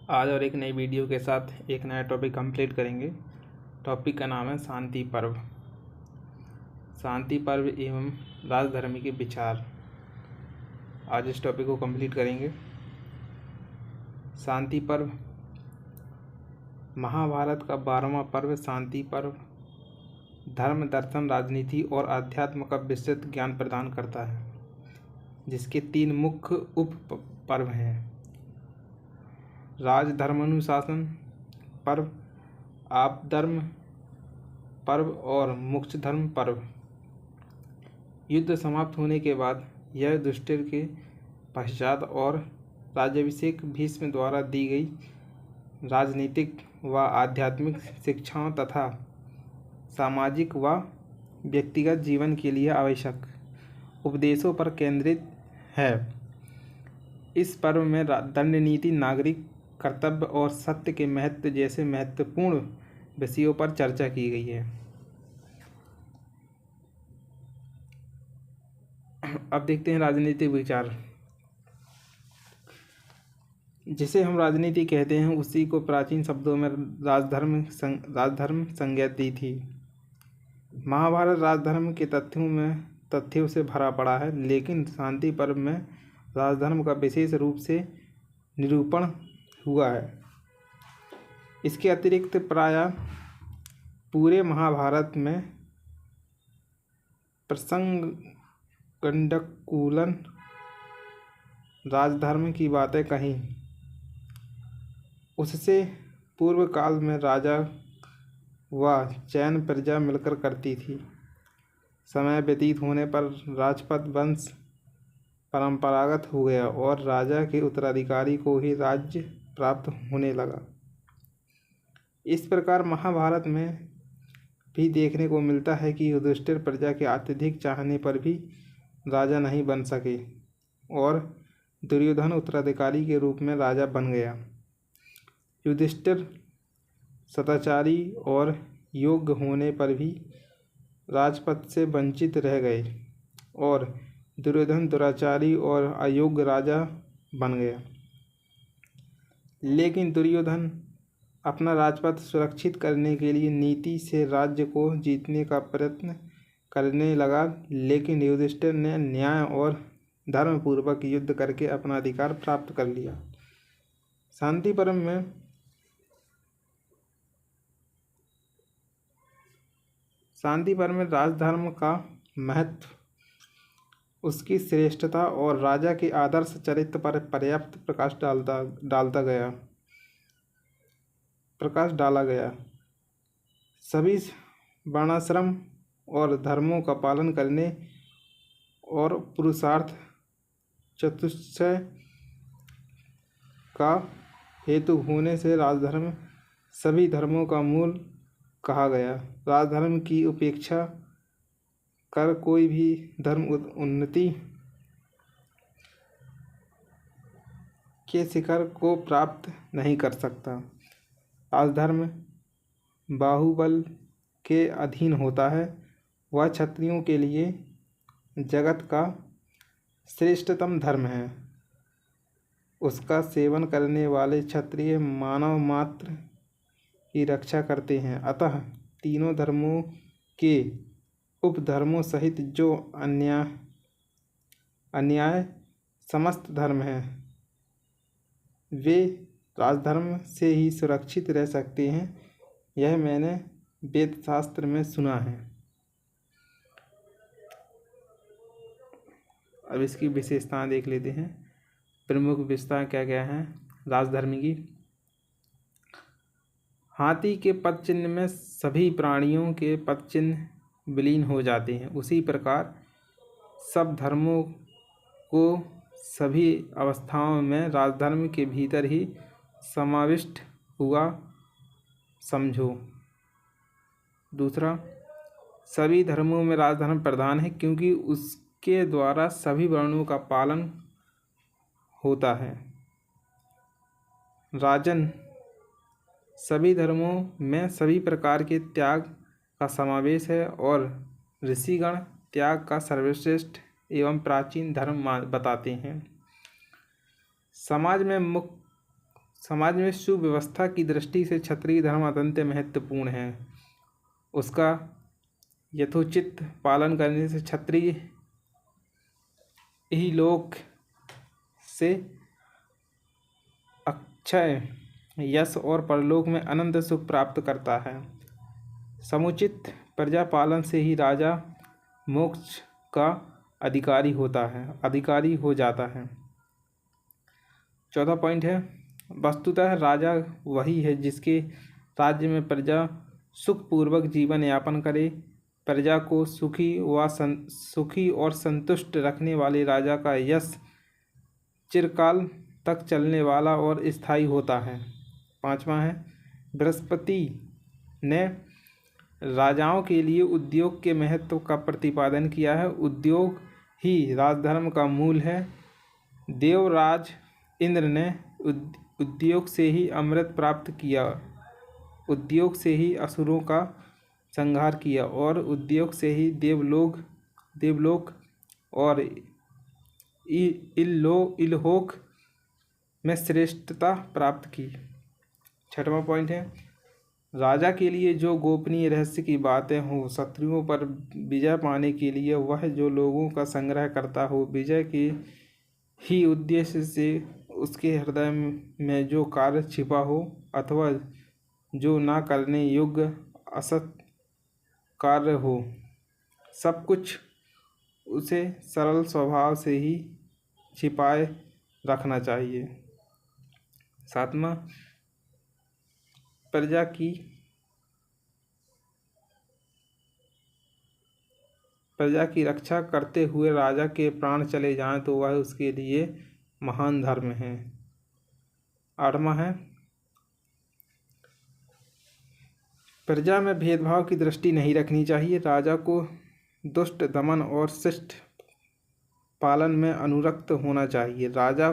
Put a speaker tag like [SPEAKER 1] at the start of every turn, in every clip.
[SPEAKER 1] आज और एक नई वीडियो के साथ एक नया टॉपिक कंप्लीट करेंगे। टॉपिक का नाम है शांति पर्व। शांति पर्व एवं राजधर्म के विचार। आज इस टॉपिक को कंप्लीट करेंगे। शांति पर्व महाभारत का 12वां पर्व शांति पर्व धर्म, दर्शन, राजनीति और अध्यात्म का विस्तृत ज्ञान प्रदान करता है, जिसके 3 मुख्य उप पर्व हैं: राजधर्मानुशासन पर्व, आपधर्म पर्व और मोक्ष धर्म पर्व। युद्ध समाप्त होने के बाद यह युधिष्ठिर के पश्चात और राज्याभिषेक भीष्म द्वारा दी गई राजनीतिक व आध्यात्मिक शिक्षाओं तथा सामाजिक व व्यक्तिगत जीवन के लिए आवश्यक उपदेशों पर केंद्रित है। इस पर्व में दंड नीति, नागरिक कर्तव्य और सत्य के महत्व जैसे महत्वपूर्ण विषयों पर चर्चा की गई है। अब देखते हैं राजनीतिक विचार। जिसे हम राजनीति कहते हैं उसी को प्राचीन शब्दों में राजधर्म संज्ञा दी थी। महाभारत राजधर्म के तथ्यों से भरा पड़ा है, लेकिन शांति पर्व में राजधर्म का विशेष रूप से निरूपण हुआ है। इसके अतिरिक्त प्रायः पूरे महाभारत में प्रसंगानुकूलन राजधर्म की बातें कहीं। उससे पूर्व काल में राजा व चैन प्रजा मिलकर करती थी। समय व्यतीत होने पर राजपद वंश परंपरागत हो गया और राजा के उत्तराधिकारी को ही राज्य प्राप्त होने लगा। इस प्रकार महाभारत में भी देखने को मिलता है कि युधिष्ठिर प्रजा के अत्यधिक चाहने पर भी राजा नहीं बन सके और दुर्योधन उत्तराधिकारी के रूप में राजा बन गया। युधिष्ठिर सदाचारी और योग्य होने पर भी राजपद से वंचित रह गए और दुर्योधन दुराचारी और अयोग्य राजा बन गया। लेकिन दुर्योधन अपना राजपद सुरक्षित करने के लिए नीति से राज्य को जीतने का प्रयत्न करने लगा, लेकिन युधिष्ठिर ने न्याय और धर्मपूर्वक युद्ध करके अपना अधिकार प्राप्त कर लिया। शांति पर्व में राजधर्म का महत्व, उसकी श्रेष्ठता और राजा के आदर्श चरित्र पर पर्याप्त प्रकाश डाला गया। सभी वर्णाश्रम और धर्मों का पालन करने और पुरुषार्थ चतुष्टय का हेतु होने से राजधर्म सभी धर्मों का मूल कहा गया। राजधर्म की उपेक्षा कर कोई भी धर्म उन्नति के शिखर को प्राप्त नहीं कर सकता। राजधर्म बाहुबल के अधीन होता है। वह क्षत्रियों के लिए जगत का श्रेष्ठतम धर्म है। उसका सेवन करने वाले क्षत्रिय मानव मात्र की रक्षा करते हैं। अतः तीनों धर्मों के उपधर्मों सहित जो अन्याय समस्त धर्म हैं, वे राजधर्म से ही सुरक्षित रह सकते हैं। यह मैंने वेद शास्त्र में सुना है। अब इसकी विशेषताएं देख लेते हैं। प्रमुख विशेषताएं क्या क्या हैं राजधर्म की। हाथी के पदचिन्ह में सभी प्राणियों के पदचिन्ह विलीन हो जाते हैं। उसी प्रकार सब धर्मों को सभी अवस्थाओं में राजधर्म के भीतर ही समाविष्ट हुआ समझो। दूसरा, सभी धर्मों में राजधर्म प्रधान है क्योंकि उसके द्वारा सभी वर्णों का पालन होता है। राजन, सभी धर्मों में सभी प्रकार के त्याग का समावेश है और ऋषिगण त्याग का सर्वश्रेष्ठ एवं प्राचीन धर्म बताते हैं। समाज में समाज में सुव्यवस्था की दृष्टि से क्षत्रिय धर्म अत्यंत महत्वपूर्ण है। उसका यथोचित पालन करने से क्षत्रिय ही लोक से अक्षय यश और परलोक में अनंत सुख प्राप्त करता है। समुचित प्रजा पालन से ही राजा मोक्ष का अधिकारी हो जाता है। चौथा पॉइंट है, वस्तुतः राजा वही है जिसके राज्य में प्रजा सुखपूर्वक जीवन यापन करे। प्रजा को सुखी और संतुष्ट रखने वाले राजा का यश चिरकाल तक चलने वाला और स्थायी होता है। पांचवा है, बृहस्पति ने राजाओं के लिए उद्योग के महत्व का प्रतिपादन किया है। उद्योग ही राजधर्म का मूल है। देवराज इंद्र ने उद्योग से ही अमृत प्राप्त किया, उद्योग से ही असुरों का संहार किया और उद्योग से ही देवलोक और इलहोक में श्रेष्ठता प्राप्त की। छठवां पॉइंट है, राजा के लिए जो गोपनीय रहस्य की बातें हों, शत्रुओं पर विजय पाने के लिए वह जो लोगों का संग्रह करता हो, विजय के ही उद्देश्य से उसके हृदय में जो कार्य छिपा हो अथवा जो ना करने योग्य असत कार्य हो, सब कुछ उसे सरल स्वभाव से ही छिपाए रखना चाहिए। सातवां, प्रजा की रक्षा करते हुए राजा के प्राण चले जाएं तो वह उसके लिए महान धर्म है। आठवां है, प्रजा में भेदभाव की दृष्टि नहीं रखनी चाहिए। राजा को दुष्ट दमन और शिष्ट पालन में अनुरक्त होना चाहिए। राजा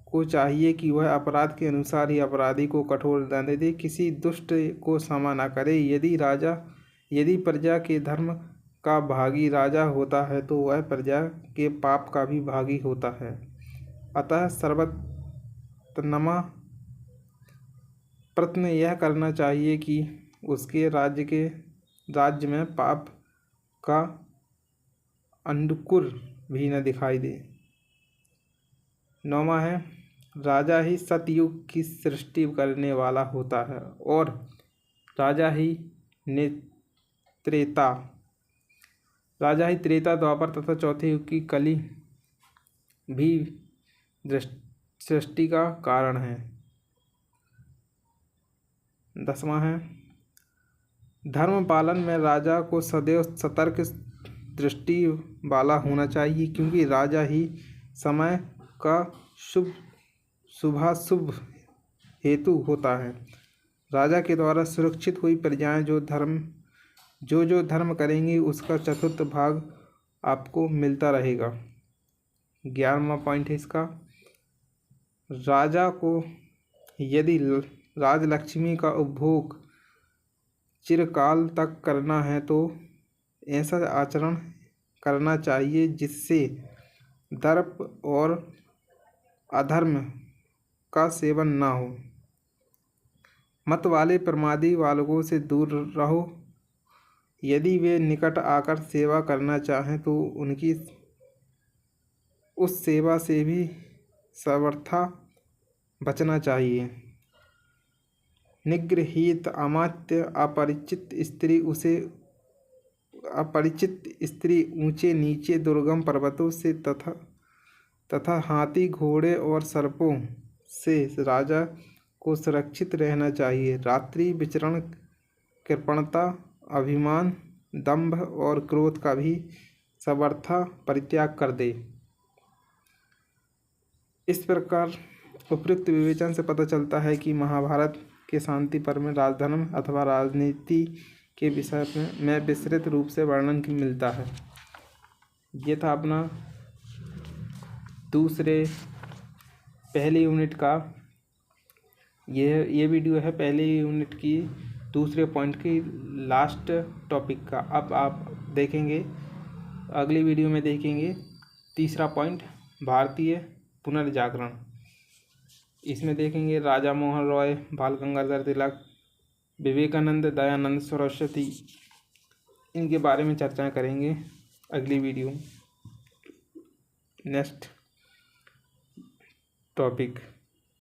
[SPEAKER 1] को चाहिए कि वह अपराध के अनुसार ही अपराधी को कठोर दंड दे, किसी दुष्ट को क्षमा न करे। यदि प्रजा के धर्म का भागी राजा होता है तो वह प्रजा के पाप का भी भागी होता है। अतः सर्वतनमा प्रयत्न यह करना चाहिए कि उसके राज्य में पाप का अंकुर भी न दिखाई दे। नौवां है, राजा ही सतयुग की सृष्टि करने वाला होता है और राजा ही त्रेता द्वापर तथा चौथे युग की कली भी सृष्टि का कारण है। 10वां है, धर्म पालन में राजा को सदैव सतर्क दृष्टि वाला होना चाहिए, क्योंकि राजा ही समय का शुभाशुभ हेतु होता है। राजा के द्वारा सुरक्षित हुई प्रजाएं जो धर्म करेंगी उसका चतुर्थ भाग आपको मिलता रहेगा। 11वां पॉइंट है इसका, राजा को यदि राजलक्ष्मी का उपभोग चिरकाल तक करना है तो ऐसा आचरण करना चाहिए जिससे दर्प और अधर्म का सेवन ना हो। मत वाले प्रमादी बालकों से दूर रहो। यदि वे निकट आकर सेवा करना चाहें तो उनकी उस सेवा से भी सर्वथा बचना चाहिए। निगृहीत अमात्य अपरिचित स्त्री ऊंचे नीचे दुर्गम पर्वतों से तथा हाथी घोड़े और सर्पों से राजा को सुरक्षित रहना चाहिए। रात्रि विचरण कृपणता, अभिमान, दंभ और क्रोध का भी सर्वथा परित्याग कर दे। इस प्रकार उपयुक्त विवेचन से पता चलता है कि महाभारत के शांति पर्व में राजधर्म अथवा राजनीति के विषय में विस्तृत रूप से वर्णन मिलता है। ये था अपना पहले यूनिट का ये वीडियो है पहले यूनिट की दूसरे पॉइंट की लास्ट टॉपिक का। अब आप देखेंगे अगली वीडियो में देखेंगे तीसरा पॉइंट, भारतीय पुनर्जागरण। इसमें देखेंगे राजा मोहन रॉय, बाल गंगाधर तिलक, विवेकानंद, दयानंद सरस्वती, इनके बारे में चर्चा करेंगे अगली वीडियो। Next topic.